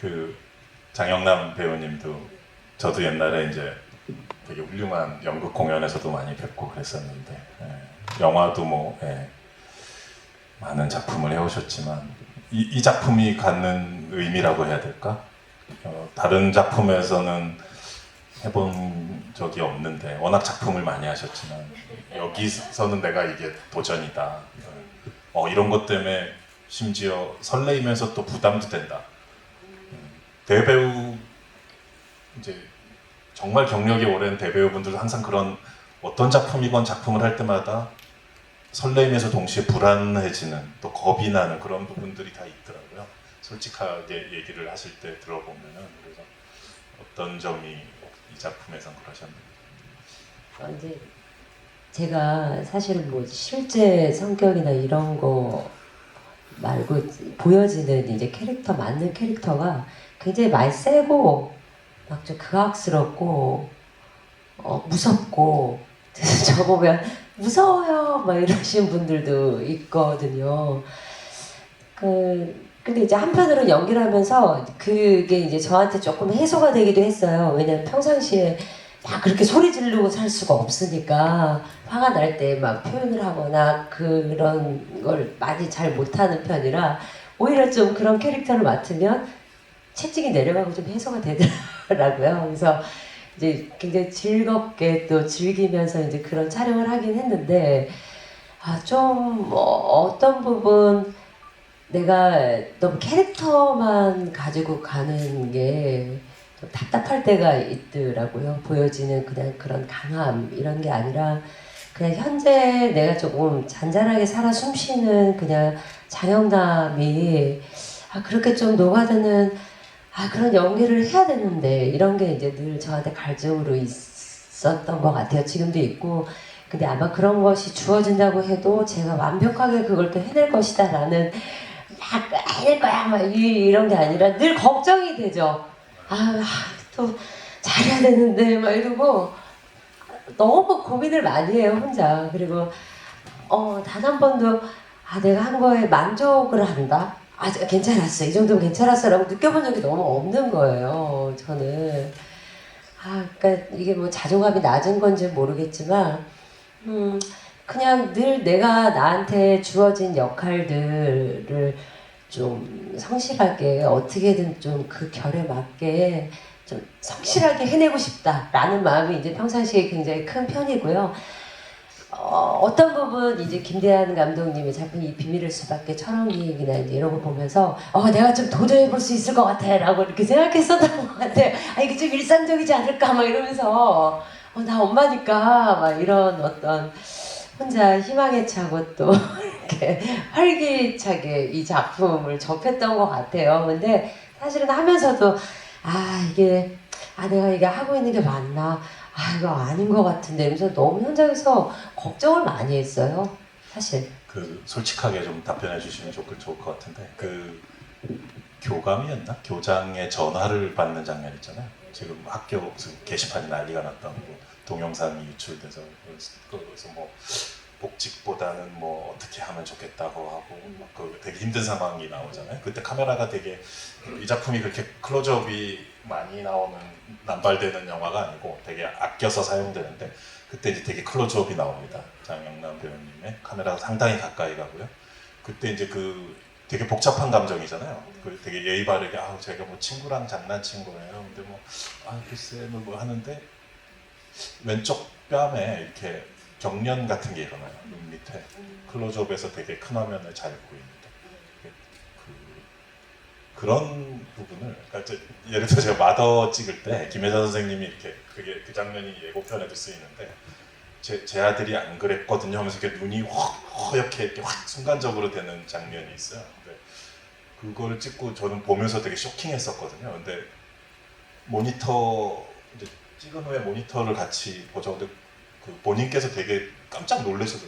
그 장영남 배우님도 저도 옛날에 이제 되게 훌륭한 연극 공연에서도 많이 뵙고 그랬었는데 영화도 뭐 많은 작품을 해오셨지만 이 작품이 갖는 의미라고 해야 될까? 다른 작품에서는 해본 적이 없는데 워낙 작품을 많이 하셨지만 여기서는 내가 이게 도전이다. 이런 것 때문에 심지어 설레이면서 또 부담도 된다. 대배우 이제 정말 경력이 오랜 대배우분들도 항상 그런 어떤 작품이건 작품을 할 때마다 설레이면서 동시에 불안해지는 또 겁이 나는 그런 부분들이 다 있더라고요. 솔직하게 얘기를 하실 때 들어보면은 그래서 어떤 점이 이 작품에선 그러셨나요? 이제 제가 사실은 뭐 실제 성격이나 이런 거 말고 보여지는 이제 캐릭터 맞는 캐릭터가 굉장히 말세고 막 좀 극악스럽고 무섭고 저 보면 무서워요 막 이러시는 분들도 있거든요. 근데 이제 한편으로는 연기를 하면서 그게 이제 저한테 조금 해소가 되기도 했어요. 왜냐면 평상시에 막 그렇게 소리 지르고 살 수가 없으니까 화가 날 때 막 표현을 하거나 그런 걸 많이 잘 못하는 편이라 오히려 좀 그런 캐릭터를 맡으면 채찍이 내려가고 좀 해소가 되더라고요. 그래서 이제 굉장히 즐겁게 또 즐기면서 이제 그런 촬영을 하긴 했는데 좀 어떤 부분 내가 너무 캐릭터만 가지고 가는 게 좀 답답할 때가 있더라고요. 보여지는 그냥 그런 강함 이런 게 아니라 그냥 현재 내가 조금 잔잔하게 살아 숨쉬는 그냥 장영남이 그렇게 좀 녹아드는 그런 연기를 해야 되는데 이런 게 이제 늘 저한테 갈증으로 있었던 것 같아요. 지금도 있고. 근데 아마 그런 것이 주어진다고 해도 제가 완벽하게 그걸 또 해낼 것이다 라는 막 해낼 거야 막 이런 게 아니라 늘 걱정이 되죠. 또 잘해야 되는데 막 이러고 너무 고민을 많이 해요 혼자. 그리고 단 한 번도 내가 한 거에 만족을 한다? 괜찮았어. 이 정도면 괜찮았어. 라고 느껴본 적이 너무 없는 거예요. 저는. 그러니까 이게 뭐 자존감이 낮은 건지 모르겠지만, 그냥 늘 내가 나한테 주어진 역할들을 좀 성실하게 어떻게든 좀 그 결에 맞게 좀 성실하게 해내고 싶다라는 마음이 이제 평상시에 굉장히 큰 편이고요. 어떤 부분 이제 김대한 감독님의 작품 이 비밀의 수밖에 철옹기나 이런 거 보면서 내가 좀 도전해 볼 수 있을 것 같아라고 이렇게 생각했었던 것 같아. 이게 좀 일상적이지 않을까 막 이러면서 나 엄마니까 막 이런 어떤 혼자 희망에 차고 또 이렇게 활기차게 이 작품을 접했던 것 같아요. 근데 사실은 하면서도 이게 내가 이게 하고 있는 게 맞나? 이거 아닌 것 같은데 이러면서 너무 현장에서 걱정을 많이 했어요. 사실. 솔직하게 좀 답변해 주시면 좋을 것 같은데 교감이었나? 교장의 전화를 받는 장면 있잖아요. 지금 학교 무슨 게시판이 난리가 났다고 동영상이 유출돼서 그래서 뭐 복직보다는 뭐 어떻게 하면 좋겠다고 하고 되게 힘든 상황이 나오잖아요. 그때 카메라가 되게 이 작품이 그렇게 클로즈업이 많이 나오는 남발되는 영화가 아니고 되게 아껴서 사용되는데 그때 이제 되게 클로즈업이 나옵니다. 장영남 배우님의 카메라가 상당히 가까이 가고요. 그때 이제 되게 복잡한 감정이잖아요. 되게 예의 바르게 제가 뭐 친구랑 장난친 거예요. 근데 뭐 글쎄 뭐 하는데 왼쪽 뺨에 이렇게 경련 같은 게 일어나요. 눈 밑에 클로즈업에서 되게 큰 화면을 잘 보입니다. 그런 부분을 그러니까 예를 들어 제가 마더 찍을 때 김혜자 선생님이 이렇게 그 장면이 예고편에도 쓰이는데 제 아들이 안 그랬거든요 하면서 이렇게 눈이 허옇게 이렇게 확 순간적으로 되는 장면이 있어요. 근데 그걸 찍고 저는 보면서 되게 쇼킹했었거든요. 근데 모니터 이제 찍은 후에 모니터를 같이 보죠. 근데 본인께서 되게 깜짝 놀라셔서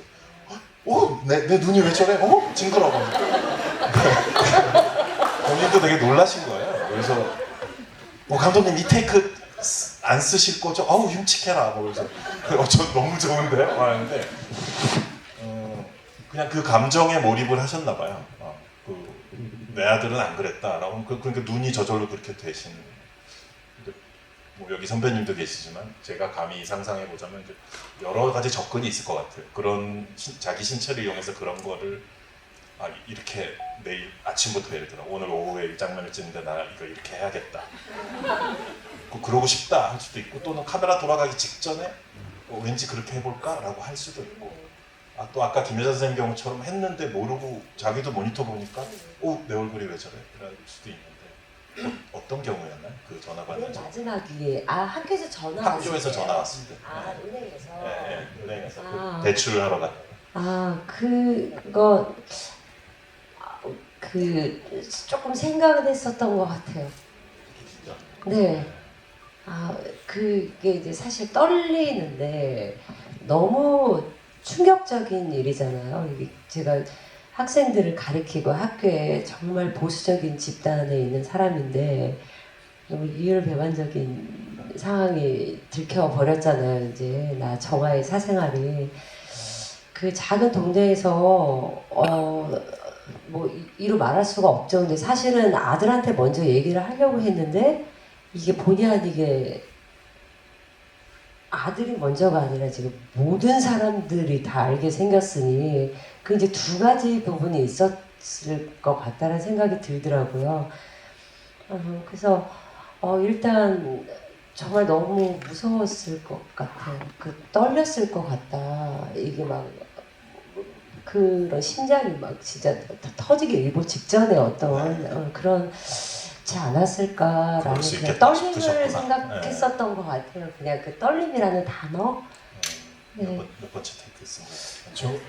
내 눈이 왜 저래? 징그러워. 본인도 되게 놀라신 거예요. 그래서 감독님 이 테이크 안 쓰실 거죠? 흉측해라. 그래서 저 너무 좋은데요? 하는데 그냥 그 감정에 몰입을 하셨나 봐요. 내 아들은 안 그랬다라고. 그러니까 눈이 저절로 그렇게 되신. 뭐 여기 선배님도 계시지만 제가 감히 상상해 보자면 이제 여러 가지 접근이 있을 것 같아요. 그런 자기 신체를 이용해서 그런 거를 이렇게 내일 아침부터 예를 들어 오늘 오후에 이 장면을 찍는데 나 이거 이렇게 해야겠다. 그러고 싶다 할 수도 있고 또는 카메라 돌아가기 직전에 왠지 그렇게 해볼까라고 할 수도 있고 또 아까 김혜자 선생님 경우처럼 했는데 모르고 자기도 모니터 보니까 내 얼굴이 왜 저래? 이럴 수도 있는데 어떤 경우였나요? 그 전화 받는 적? 마지막이 학교에서 전화 왔을 학교에서 때. 전화 왔을 때. 은행에서. 네, 은행에서 대출을 하러 갔다가. 그거 조금 생각은 했었던 것 같아요. 네. 그게 이제 사실 떨리는데 너무 충격적인 일이잖아요. 이게 제가 학생들을 가르치고 학교에 정말 보수적인 집단에 있는 사람인데 너무 이율배반적인 상황이 들켜버렸잖아요. 이제 정화의 사생활이 그 작은 동네에서 뭐 이루 말할 수가 없죠. 근데 사실은 아들한테 먼저 얘기를 하려고 했는데 이게 본의 아니게 아들이 먼저가 아니라 지금 모든 사람들이 다 알게 생겼으니 그 이제 두 가지 부분이 있었을 것 같다는 생각이 들더라고요. 그래서 일단 정말 너무 무서웠을 것 같아요. 떨렸을 것 같다. 이게 막 그런 심장이 막 진짜 터지기 일보 직전에 어떤 그런지 않았을까라는 그냥 떨림을 생각했었던 것 같아요. 그냥 그 떨림이라는 단어 네. 몇 번째 테이크 쓴 거예요?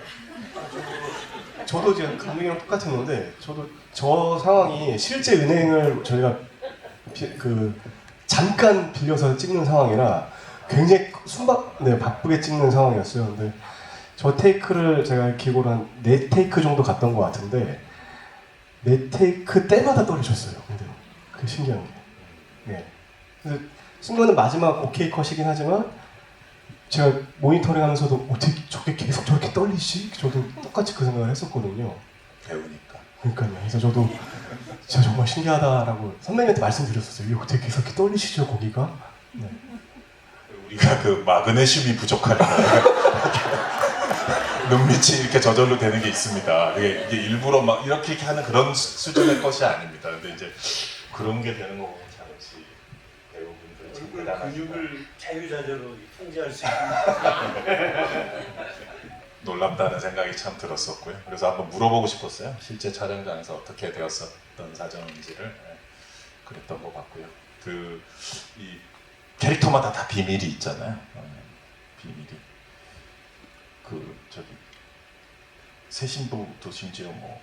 저도 지금 감독이랑 똑같았는데 저도 저 상황이 실제 은행을 저희가 잠깐 빌려서 찍는 상황이라 굉장히 바쁘게 찍는 상황이었어요. 근데 저 테이크를 제가 기고로 한 4테이크 정도 갔던 것 같은데 4테이크 때마다 떨리셨어요. 근데 그게 신기한 게. 네. 그래서 순간은 마지막 오케이 컷이긴 하지만 제가 모니터링 하면서도 어떻게 저게 계속 저렇게 떨리지? 저도 똑같이 그 생각을 했었거든요. 배우니까. 그러니까요. 그래서 저도 진짜 정말 신기하다라고 선배님한테 말씀드렸었어요. 이게 어떻게 계속 이렇게 떨리시죠, 거기가? 네. 우리가 그 마그네슘이 부족하니까 눈밑이 이렇게 저절로 되는 게 있습니다. 이게 일부러 막 이렇게 하는 그런 수준의 것이 아닙니다. 근데 이제 그런 게 되는 거 보면 참 역시 배우분들 참 얼굴 대단하시다. 근육을 자유자재로 통제할 수 있는. 놀랍다는 생각이 참 들었었고요. 그래서 한번 물어보고 싶었어요. 실제 촬영장에서 어떻게 되었었던 사정인지를 그랬던 것 같고요. 이 캐릭터마다 다 비밀이 있잖아요. 비밀이. 새신부도 심지어 뭐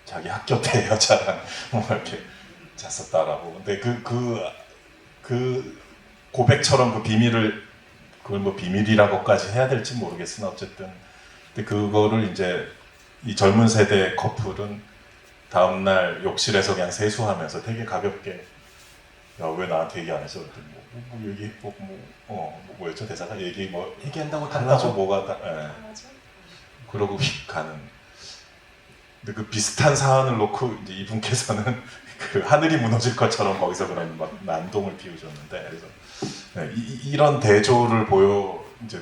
자기 학교 때 여자랑 뭐 이렇게 잤었다라고. 근데 그 고백처럼 그 비밀을 그걸 뭐 비밀이라고까지 해야 될지 모르겠으나 어쨌든 근데 그거를 이제 이 젊은 세대 커플은 다음날 욕실에서 그냥 세수하면서 되게 가볍게 야 왜 나한테 얘기 안 했어? 그랬더니 뭐 얘기 뭐였죠 대사가 얘기한다고 한다고 달라져? 뭐가 다 그러고 휙 가는. 근데 그 비슷한 사안을 놓고 이제 이분께서는 그 하늘이 무너질 것처럼 거기서 그런 막 난동을 피우셨는데 그래서 이런 대조를 이제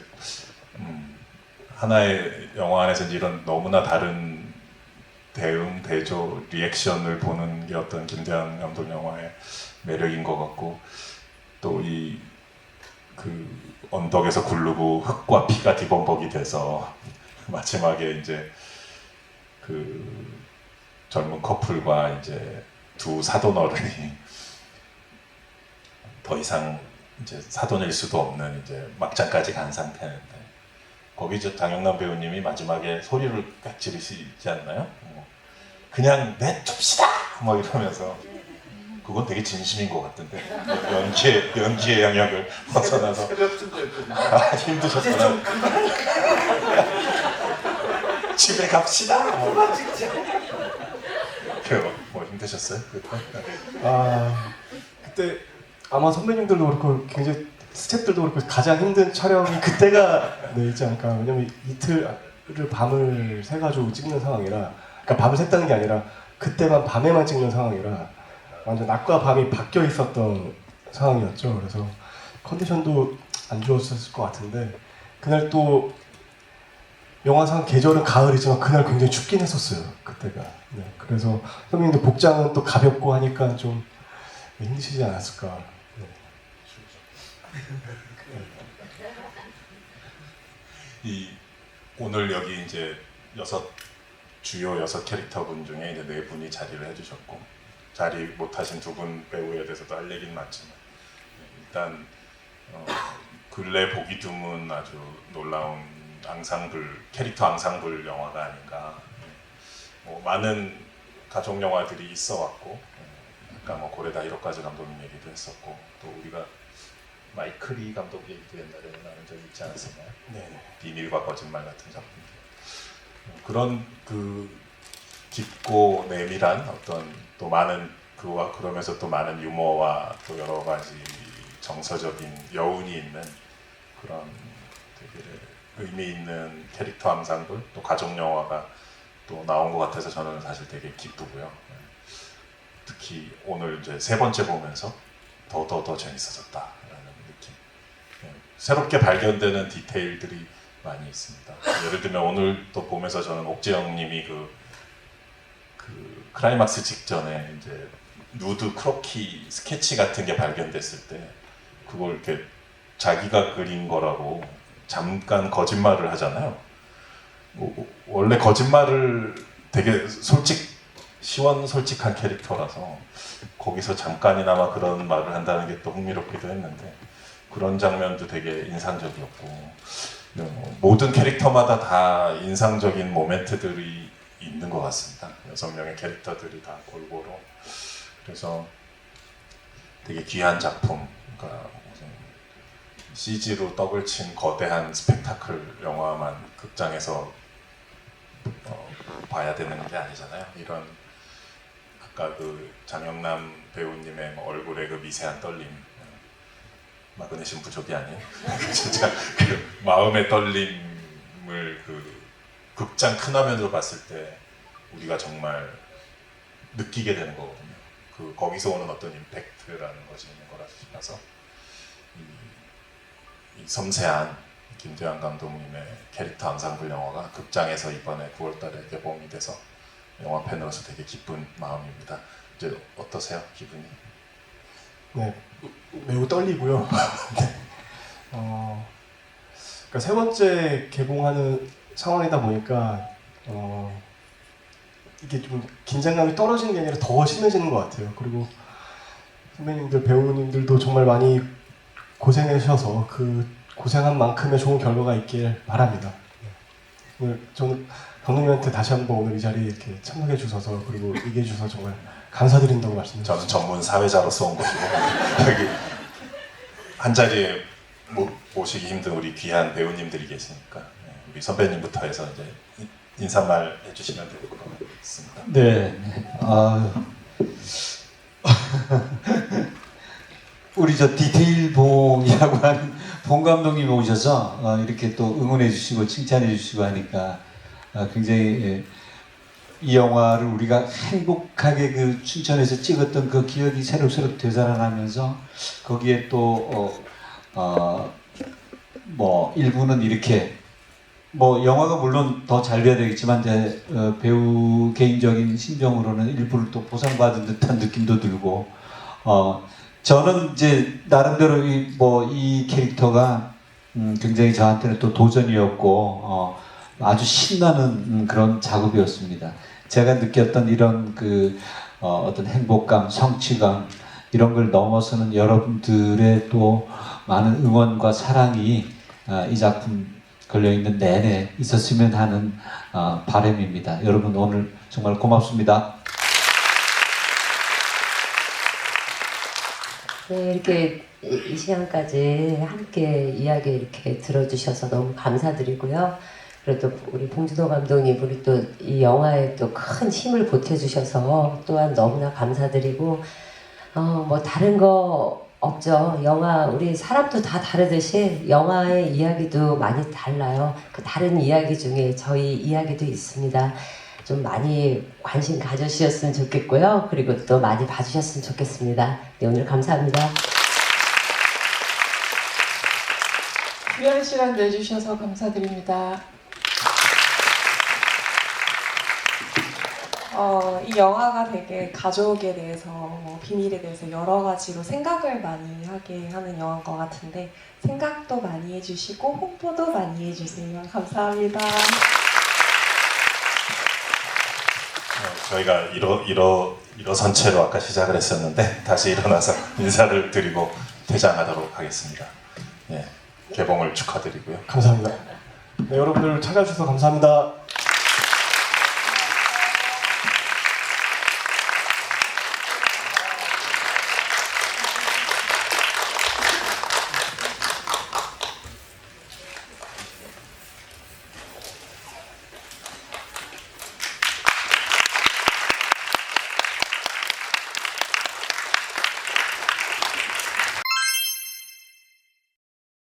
하나의 영화 안에서 이제 이런 너무나 다른 대응, 대조, 리액션을 보는 게 어떤 김대한 감독 영화의 매력인 것 같고 또 언덕에서 굴르고 흙과 피가 뒤범벅이 돼서 마지막에 이제 젊은 커플과 이제 두 사돈어른이 더 이상 이제 사돈일 수도 없는 이제 막장까지 간 상태인데 거기 장영남 배우님이 마지막에 소리를 깍 지르시지 않나요? 그냥 내둡시다! 뭐 이러면서 그건 되게 진심인 것 같은데 연기의 영역을 벗어나서 힘드셨구나. 집에 갑시다. 뭐 힘드셨어요? 그때 아마 선배님들도 그렇고 굉장히 스태프들도 그렇고 가장 힘든 촬영이 그때가 있지 않을까. 왜냐면 이틀을 밤을 새가지고 찍는 상황이라, 그러니까 밤을 샜다는 게 아니라 그때만 밤에만 찍는 상황이라 완전 낮과 밤이 바뀌어 있었던 상황이었죠. 그래서 컨디션도 안 좋았을 것 같은데 그날 또 영화상 계절은 가을이지만 그날 굉장히 춥긴 했었어요. 그때가. 네, 그래서 선배님들 복장은 또 가볍고 하니까 좀 힘드시지 않았을까. 네. 오늘 여기 이제 주요 6 캐릭터분 중에 이제 4분이 자리를 해주셨고 자리 못하신 2분 배우에 대해서도 할 얘기는 많지만 일단 근래 보기 드문 아주 놀라운 캐릭터 앙상블 영화가 아닌가. 많은 가족 영화들이 있어왔고 아까 뭐 고레다 히로카즈 감독님 얘기도 했었고 또 우리가 마이클 이 감독 얘기도 옛날에 나온 적이 있지 않았었나요? 네. 비밀과 거짓말 같은 작품들. 그런 깊고 내밀한 어떤 또 많은 그러면서 또 많은 유머와 또 여러 가지 정서적인 여운이 있는 그런 되게 의미 있는 캐릭터 앙상블 또 가족 영화가 또 나온 것 같아서 저는 사실 되게 기쁘고요. 특히 오늘 이제 3번째 보면서 더 재밌어졌다라는 느낌. 새롭게 발견되는 디테일들이 많이 있습니다. 예를 들면 오늘 또 보면서 저는 옥재영님이 그 클라이막스 직전에 이제 누드 크로키 스케치 같은 게 발견됐을 때 그걸 이렇게 자기가 그린 거라고 잠깐 거짓말을 하잖아요. 원래 거짓말을 되게 시원솔직한 캐릭터라서 거기서 잠깐이나마 그런 말을 한다는 게 또 흥미롭기도 했는데 그런 장면도 되게 인상적이었고 모든 캐릭터마다 다 인상적인 모멘트들이 있는 것 같습니다. 6명의 캐릭터들이 다 골고루. 그래서 되게 귀한 작품, 그러니까 CG로 떡을 친 거대한 스펙타클 영화만 극장에서 봐야 되는 게 아니잖아요. 이런 아까 그 장영남 배우님의 얼굴의 그 미세한 떨림, 마그네슘 부족이 아닌 진짜 그 마음의 떨림을 그 극장 큰 화면으로 봤을 때 우리가 정말 느끼게 되는 거거든요. 그 거기서 오는 어떤 임팩트라는 것이 있는 거라 싶어서 이 섬세한 김대환 감독님의 캐릭터 앙상블 영화가 극장에서 이번에 9월달에 개봉이 돼서 영화 팬으로서 되게 기쁜 마음입니다. 이제 어떠세요, 기분이? 네, 매우 떨리고요. 네. 그러니까 세 번째 개봉하는 상황이다 보니까 이게 좀 긴장감이 떨어지는 게 아니라 더 심해지는 것 같아요. 그리고 선배님들, 배우님들도 정말 많이 고생하셔서 그 고생한 만큼의 좋은 결과가 있길 바랍니다. 오늘 저는 감독님한테 다시 한번 오늘 이 자리에 이렇게 참석해 주셔서 그리고 얘기해 주셔서 정말 감사드린다고 말씀드립니다. 저는 전문 사회자로서 온 것이고 여기 한 자리에 모시기 힘든 우리 귀한 배우님들이 계시니까 우리 선배님부터 해서 이제 인사말 해주시면 될 것 같습니다. 네. 우리 저 디테일봉이라고 하는 봉 감독님이 오셔서 이렇게 또 응원해 주시고 칭찬해 주시고 하니까 굉장히 이 영화를 우리가 행복하게 그 춘천에서 찍었던 그 기억이 새록새록 되살아나면서 거기에 또 뭐 일부는 이렇게 뭐 영화가 물론 더 잘 돼야 되겠지만 이제 배우 개인적인 심정으로는 일부를 또 보상받은 듯한 느낌도 들고 저는 이제 나름대로 이 캐릭터가 굉장히 저한테는 또 도전이었고 아주 신나는 그런 작업이었습니다. 제가 느꼈던 이런 그 어떤 행복감, 성취감 이런 걸 넘어서는 여러분들의 또 많은 응원과 사랑이 이 작품 걸려있는 내내 있었으면 하는 바람입니다. 여러분 오늘 정말 고맙습니다. 네, 이렇게 이 시간까지 함께 이야기 이렇게 들어주셔서 너무 감사드리고요. 그리고 또 우리 봉준호 감독님, 우리 또 이 영화에 또 큰 힘을 보태주셔서 또한 너무나 감사드리고, 뭐 다른 거 없죠. 영화, 우리 사람도 다 다르듯이 영화의 이야기도 많이 달라요. 그 다른 이야기 중에 저희 이야기도 있습니다. 좀 많이 관심 가져주셨으면 좋겠고요. 그리고 또 많이 봐주셨으면 좋겠습니다. 네, 오늘 감사합니다. 귀한 시간 내주셔서 감사드립니다. 이 영화가 되게 가족에 대해서, 뭐 비밀에 대해서 여러 가지로 생각을 많이 하게 하는 영화인 것 같은데 생각도 많이 해주시고 홍보도 많이 해주세요. 감사합니다. 저희가 일어선 채로 아까 시작을 했었는데 다시 일어나서 인사를 드리고 퇴장하도록 하겠습니다. 예, 개봉을 축하드리고요. 감사합니다. 네, 여러분들 찾아주셔서 감사합니다.